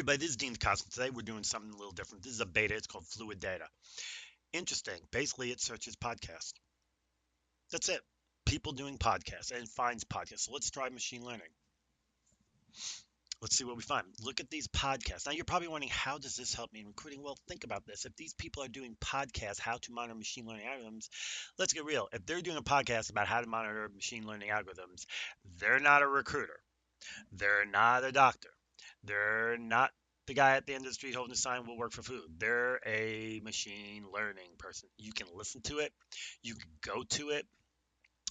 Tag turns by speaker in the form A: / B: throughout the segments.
A: Everybody, this is Dean Cosmo. Today we're doing something a little different. This is a beta. It's called FluidData. Interesting. Basically, it searches podcasts. That's it. People doing podcasts and it finds podcasts. So let's try machine learning. Let's see what we find. Look at these podcasts. Now you're probably wondering, how does this help me in recruiting? Well, think about this. If these people are doing podcasts, how to monitor machine learning algorithms, let's get real. If they're doing a podcast about how to monitor machine learning algorithms, they're not a recruiter. They're not a doctor. They're not the guy at the end of the street holding the sign will work for food. They're a machine learning person. You can listen to it. You can go to it.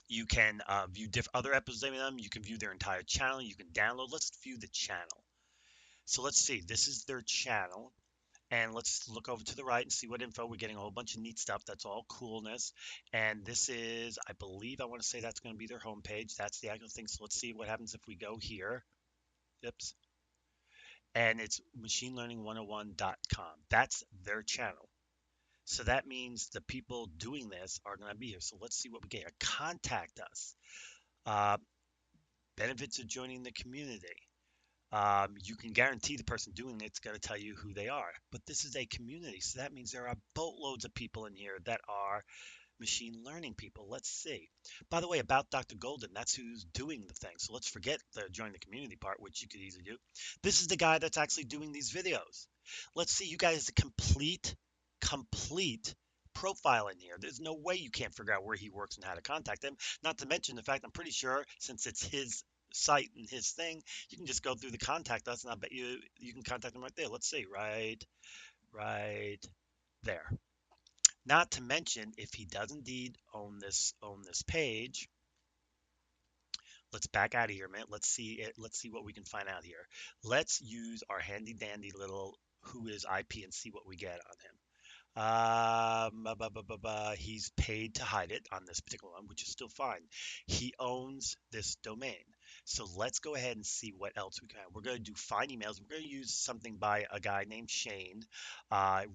A: You can view other episodes of them. You can view their entire channel. You can download. Let's view the channel. So let's see. This is their channel. And let's look over to the right and see what info. We're getting a whole bunch of neat stuff. That's all coolness. And this is, I believe, I want to say that's going to be their homepage. That's the actual thing. So let's see what happens if we go here. Oops. And it's machinelearning101.com. That's their channel. So that means the people doing this are going to be here. So let's see what we get here. Contact us. Uh, Benefits of joining the community. You can guarantee the person doing it's going to tell you who they are. But this is a community. So that means there are boatloads of people in here that are machine learning people. Let's see. By the way, about Dr. Golden, that's who's doing the thing. So let's forget the join the community part, which you could easily do. This is the guy that's actually doing these videos. Let's see, you guys, the complete profile in here. There's no way you can't figure out where he works and how to contact him. Not to mention the fact I'm pretty sure since it's his site and his thing, you can just go through the contact us and I bet you can contact him right there. Let's see, right there. Not to mention, if he does indeed own this page, let's back out of here, man. Let's see it. Let's see what we can find out here. Let's use our handy dandy little who is IP and see what we get on him. He's paid to hide it on this particular one, which is still fine. He owns this domain. So let's go ahead and see what else we can. We're going to do find emails. We're going to use something by a guy named Shane,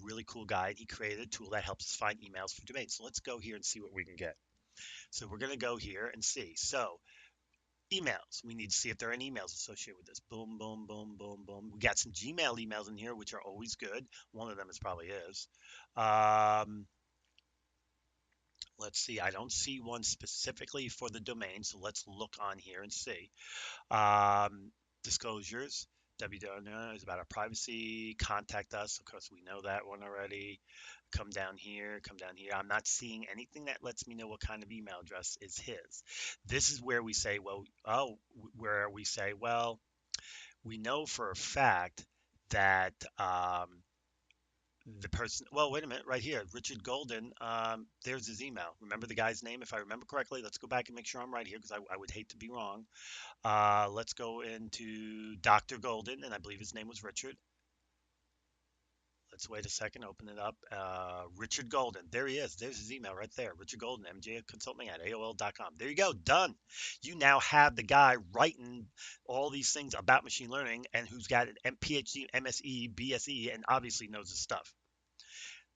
A: really cool guy. He created a tool that helps us find emails for domains. So let's go here and see what we can get. So we're going to go here and see. So emails. We need to see if there are any emails associated with this. Boom, boom, boom, boom, boom. We got some Gmail emails in here, which are always good. One of them is probably is. Um, let's see. I don't see one specifically for the domain, so let's look on here and see. Disclosures. WWW is about our privacy. Contact us. Of course, we know that one already. Come down here. Come down here. I'm not seeing anything that lets me know what kind of email address is his. This is where we say, well, we know for a fact that the person, well, wait a minute, right here, Richard Golden, there's his email. Remember the guy's name, if I remember correctly? Let's go back and make sure I'm right here because I would hate to be wrong. Let's go into Dr. Golden, and I believe his name was Richard. Let's wait a second, open it up. Richard Golden, there he is. There's his email right there. Richard Golden, MJ Consulting at AOL.com. There you go, done. You now have the guy writing all these things about machine learning and who's got an PhD, MSE, BSE, and obviously knows his stuff.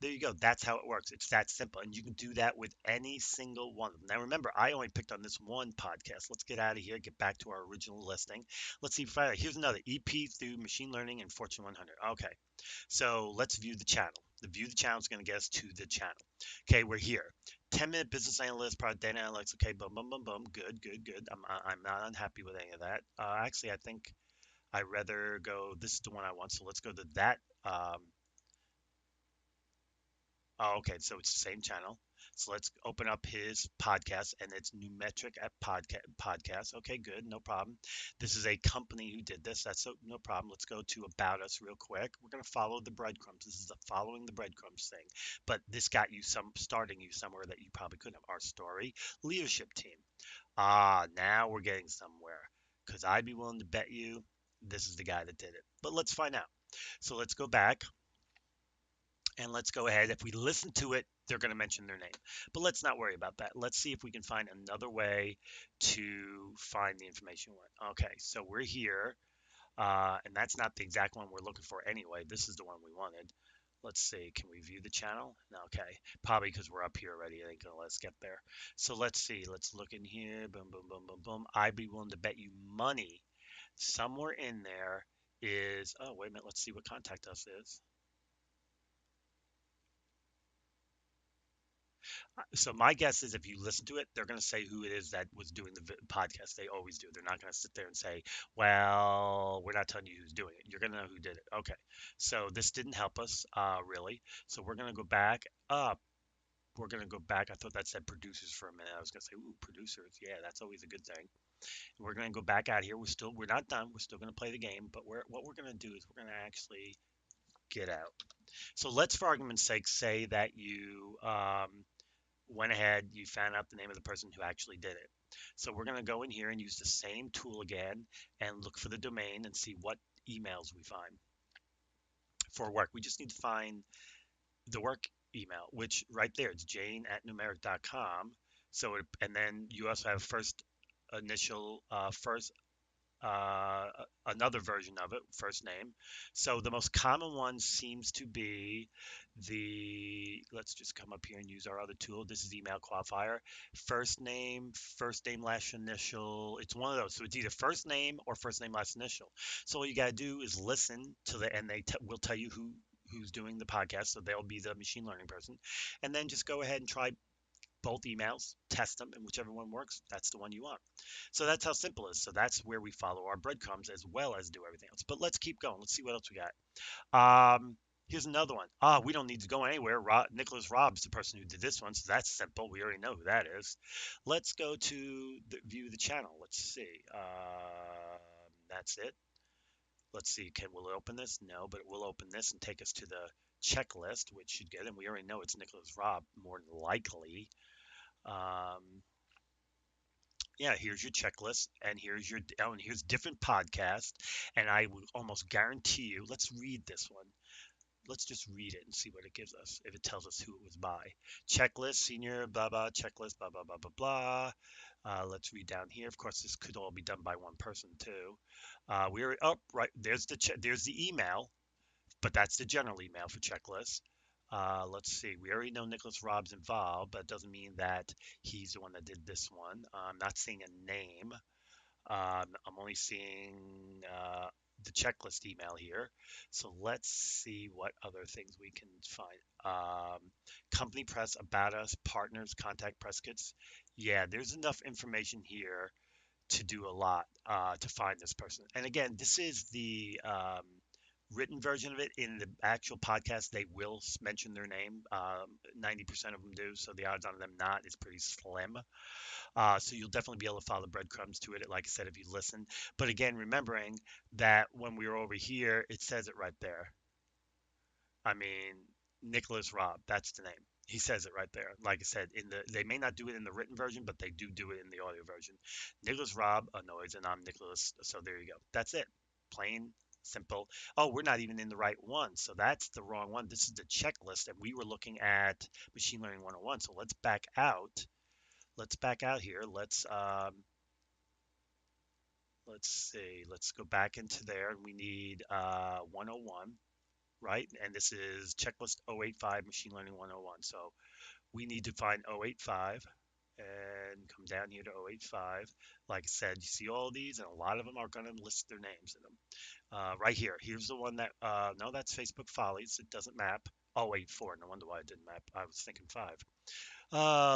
A: There you go. That's how it works. It's that simple. And you can do that with any single one of them. Now, remember, I only picked on this one podcast. Let's get out of here, get back to our original listing. Let's see. Here's another EP through machine learning and Fortune 100. Okay. So let's view the channel. The view the channel is going to get us to the channel. Okay. We're here. 10-minute business analyst, product data analytics. Okay. Boom, boom, boom, boom. Good, good, good. I'm not unhappy with any of that. Actually, I think I'd rather go. This is the one I want. So let's go to that. Oh, okay, so it's the same channel. So let's open up his podcast, and it's Numetric at podcast. Okay, good, no problem. This is a company who did this. That's no problem. Let's go to About Us real quick. We're gonna follow the breadcrumbs. This is a following the breadcrumbs thing, but this got you starting you somewhere that you probably couldn't have. Our story, leadership team. Now we're getting somewhere. Because I'd be willing to bet you this is the guy that did it. But let's find out. So let's go back. And let's go ahead. If we listen to it, they're going to mention their name. But let's not worry about that. Let's see if we can find another way to find the information we want. Okay, so we're here. And that's not the exact one we're looking for anyway. This is the one we wanted. Let's see. Can we view the channel? No, okay. Probably because we're up here already. It ain't going to let us get there. So let's see. Let's look in here. Boom, boom, boom, boom, boom. I'd be willing to bet you money somewhere in there is, oh, wait a minute, let's see what contact us is. So my guess is if you listen to it, they're going to say who it is that was doing the podcast. They always do. They're not going to sit there and say, well, we're not telling you who's doing it. You're going to know who did it. Okay. So this didn't help us, really. So we're going to go back up. We're going to go back. I thought that said producers for a minute. I was going to say, ooh, producers. Yeah, that's always a good thing. We're going to go back out here. We're not done. We're still going to play the game, but what we're going to do is we're going to actually get out. So let's, for argument's sake, say that you went ahead, you found out the name of the person who actually did it. So we're going to go in here and use the same tool again and look for the domain and see what emails we find for work. We just need to find the work email, which right there, it's jane@numeric.com. So, and then you also have first initial, first another version of it, first name. So the most common one seems to be let's just come up here and use our other tool. This is email qualifier. First name, last initial. It's one of those. So it's either first name or first name, last initial. So all you got to do is listen to and they will tell you who's doing the podcast. So they'll be the machine learning person. And then just go ahead and try both emails, test them, and whichever one works, that's the one you want. So that's how simple it is. So that's where we follow our breadcrumbs as well as do everything else. But let's keep going. Let's see what else we got. Here's another one. We don't need to go anywhere. Nicholas Rob's the person who did this one, so that's simple. We already know who that is. Let's go to view the channel. Let's see. That's it. Let's see. Will it open this? No, but it will open this and take us to the checklist, which should get, and we already know it's Nicholas Rob more than likely. Um, yeah, here's your checklist, and here's different podcasts, and I will almost guarantee you. Let's read this one. Let's just read it and see what it gives us. If it tells us who it was by, checklist, senior, blah blah, checklist, blah blah blah blah blah. Let's read down here. Of course, this could all be done by one person too. We're up right. There's the email, but that's the general email for checklist. Let's see. We already know Nicholas Rob's involved, but it doesn't mean that he's the one that did this one. I'm not seeing a name. I'm only seeing the checklist email here. So let's see what other things we can find. Company press, about us, partners, contact press kits. Yeah, there's enough information here to do a lot to find this person. And again, this is the written version of it. In the actual podcast, they will mention their name. 90% of them do, so the odds on them not is pretty slim. So you'll definitely be able to follow the breadcrumbs to it, like I said, if you listen. But again, remembering that when we were over here, it says it right there. I mean, Nicholas Robb, that's the name. He says it right there. Like I said, they may not do it in the written version, but they do it in the audio version. Nicholas Robb annoys, and I'm Nicholas. So there you go. That's it. Plain, simple. Oh, we're not even in the right one. So that's the wrong one. This is the checklist, and we were looking at Machine Learning 101. So let's back out. Let's back out here. Let's see. Let's go back into there, and we need 101, right? And this is checklist 085 machine learning 101. So we need to find 085 and come down here to 085. Like I said, you see all these, and a lot of them are going to list their names in them. Right here. Here's the one that, no, that's Facebook Follies. It doesn't map. Oh, 84. No wonder why it didn't map. I was thinking 5.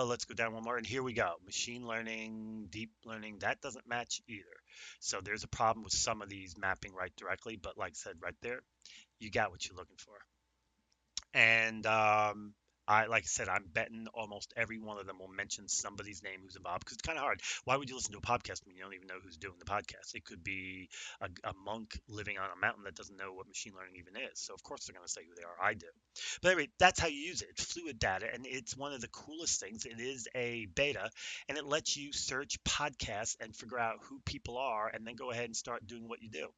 A: Let's go down one more, and here we go. Machine learning, deep learning, that doesn't match either. So there's a problem with some of these mapping right directly, but like I said, right there, you got what you're looking for. And like I said, I'm betting almost every one of them will mention somebody's name who's involved because it's kind of hard. Why would you listen to a podcast when you don't even know who's doing the podcast? It could be a monk living on a mountain that doesn't know what machine learning even is. So of course they're going to say who they are. I do. But anyway, that's how you use it. It's FluidData, and it's one of the coolest things. It is a beta, and it lets you search podcasts and figure out who people are, and then go ahead and start doing what you do.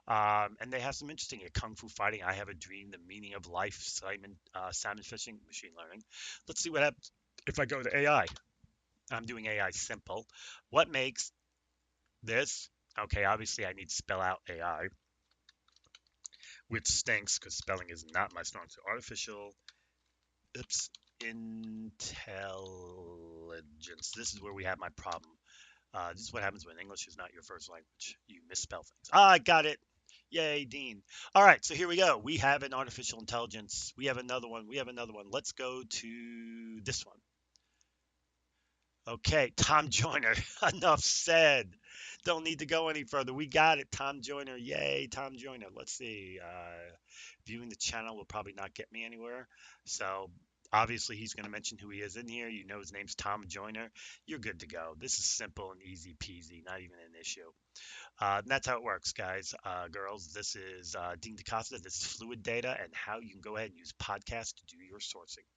A: And they have some interesting Kung Fu Fighting, I Have a Dream, The Meaning of Life, Salmon Fishing, Machine Learning. Let's see what happens if I go to AI. I'm doing AI simple. What makes this? Okay, obviously I need to spell out AI, which stinks because spelling is not my strong suit. Artificial, oops, intelligence. This is where we have my problem. This is what happens when English is not your first language. You misspell things. I got it. Yay, Dean. All right, so here we go. We have an artificial intelligence. We have another one. We have another one. Let's go to this one. Okay, Tom Joyner. Enough said. Don't need to go any further. We got it. Tom Joyner. Yay, Tom Joyner. Let's see. Viewing the channel will probably not get me anywhere. So obviously he's going to mention who he is in here. You know his name's Tom Joyner. You're good to go. This is simple and easy peasy. Not even an issue. And that's how it works, guys, girls. This is Dean DaCosta. This is Fluid Data and how you can go ahead and use podcasts to do your sourcing.